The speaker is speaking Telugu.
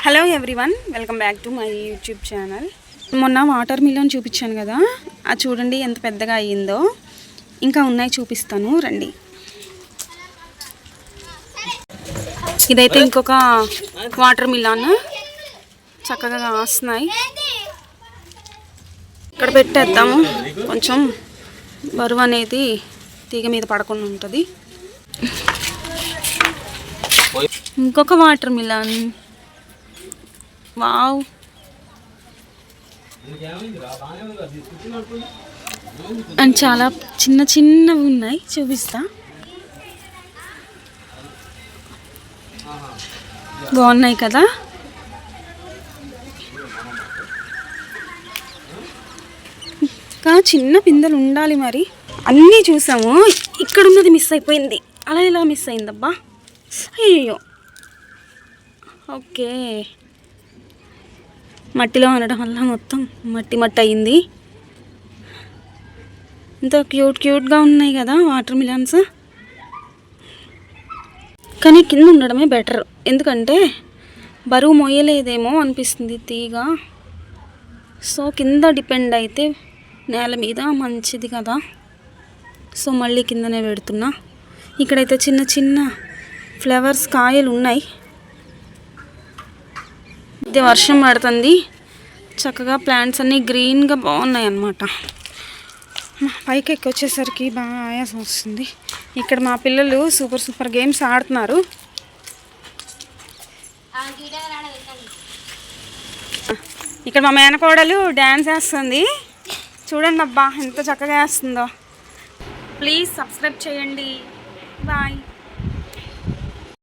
Hello everyone, welcome back to my YouTube channel. మొన్న వాటర్ మిలన్ చూపించాను కదా, అది చూడండి ఎంత పెద్దగా అయ్యిందో. ఇంకా ఉన్నాయి, చూపిస్తాను రండి. ఇదైతే ఇంకొక వాటర్ మిలన్, చక్కగా కాస్తున్నాయి. ఇక్కడ పెట్టేద్దాము, కొంచెం బరువు అనేది తీగ మీద పడకుండా ఉంటుంది. ఇంకొక వాటర్ మిలన్, వావ్, అండ్ చాలా చిన్న చిన్నవి ఉన్నాయి, చూపిస్తా. బాగున్నాయి కదా. ఇంకా చిన్న పిందెలు ఉండాలి మరి. అన్నీ చూసాము, ఇక్కడ ఉన్నది మిస్ అయిపోయింది. అలా ఇలా మిస్ అయిందబ్బా, అయ్యో. ఓకే, మట్టిలో ఉండడం వల్ల మొత్తం మట్టి మట్టి అయింది. ఇంత క్యూట్గా ఉన్నాయి కదా వాటర్ మిలన్స్. కానీ కింద ఉండడమే బెటర్, ఎందుకంటే బరువు మోయలేదేమో అనిపిస్తుంది తీగ. సో కింద డిపెండ్ అయితే నేల మీద మంచిది కదా. సో మళ్ళీ కిందనే పెడుతున్నా. ఇక్కడైతే చిన్న చిన్న ఫ్లవర్స్ కాయలు ఉన్నాయి. ఇది వర్షం పడుతుంది, చక్కగా ప్లాంట్స్ అన్నీ గ్రీన్గా బాగున్నాయి అన్నమాట. పైకి ఎక్కి వచ్చేసరికి బాగా ఆయాసం వస్తుంది. ఇక్కడ మా పిల్లలు సూపర్ గేమ్స్ ఆడుతున్నారు. ఇక్కడ మా మేనకోడలు డ్యాన్స్ వేస్తుంది, చూడండి అబ్బా ఎంత చక్కగా వేస్తుందో. ప్లీజ్ సబ్స్క్రైబ్ చేయండి. బాయ్.